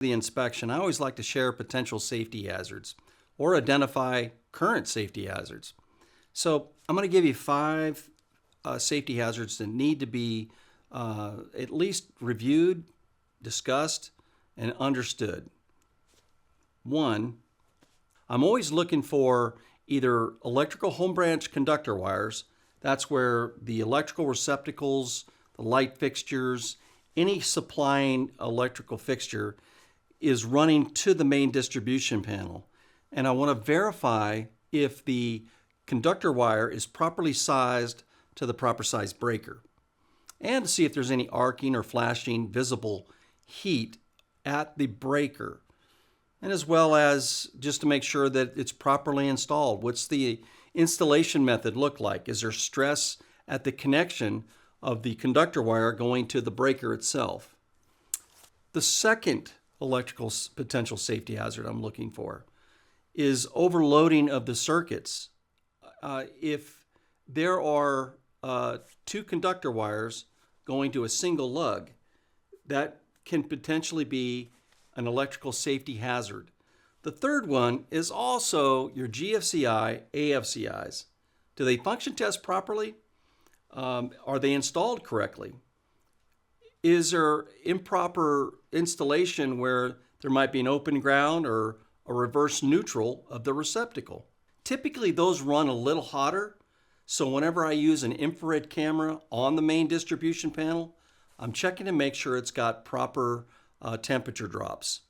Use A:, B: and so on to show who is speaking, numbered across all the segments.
A: The inspection, I always like to share potential safety hazards or identify current safety hazards. So I'm going to give you five safety hazards that need to be at least reviewed, discussed, and understood. One, I'm always looking for either electrical home branch conductor wires. That's where the electrical receptacles, the light fixtures, any supplying electrical fixture is running to the main distribution panel. And I want to verify if the conductor wire is properly sized to the proper size breaker, and to see if there's any arcing or flashing visible heat at the breaker, and as well as just to make sure that it's properly installed. What's the installation method look like? Is there stress at the connection of the conductor wire going to the breaker itself? The second electrical potential safety hazard I'm looking for is overloading of the circuits. If there are two conductor wires going to a single lug, that can potentially be an electrical safety hazard. The third one is also your GFCI, AFCIs. Do they function test properly? Are they installed correctly? Is there improper installation where there might be an open ground or a reverse neutral of the receptacle? Typically those run a little hotter, so whenever I use an infrared camera on the main distribution panel, I'm checking to make sure it's got proper temperature drops.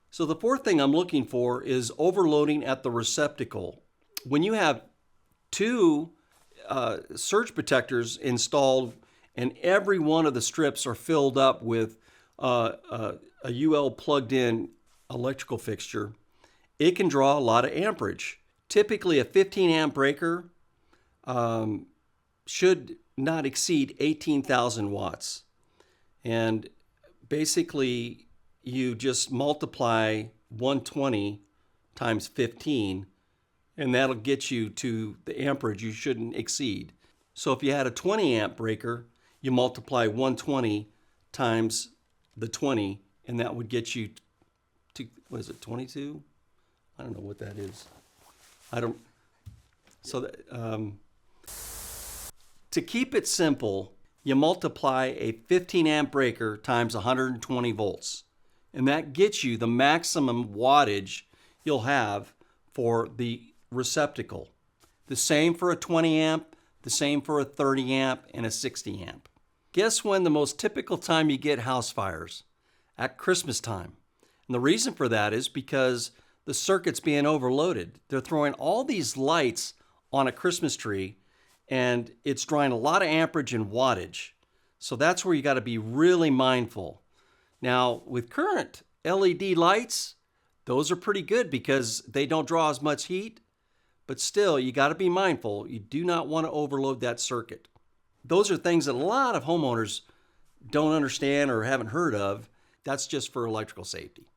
A: So the fourth thing I'm looking for is overloading at the receptacle. When you have two surge protectors installed and every one of the strips are filled up with a UL plugged in electrical fixture, it can draw a lot of amperage. Typically a 15 amp breaker should not exceed 18,000 watts. And basically you just multiply 120 times 15 and that'll get you to the amperage you shouldn't exceed. So if you had a 20 amp breaker, you multiply 120 times the 20 and that would get you to, what is it, 22? I don't know what that is. To keep it simple, you multiply a 15 amp breaker times 120 volts, and that gets you the maximum wattage you'll have for the receptacle. The same for a 20 amp, the same for a 30 amp, and a 60 amp. Guess when the most typical time you get house fires? At Christmas time. And the reason for that is because the circuit's being overloaded. They're throwing all these lights on a Christmas tree and it's drawing a lot of amperage and wattage. So that's where you got to be really mindful. Now with current LED lights, those are pretty good because they don't draw as much heat, but still you got to be mindful. You do not want to overload that circuit. Those are things that a lot of homeowners don't understand or haven't heard of. That's just for electrical safety.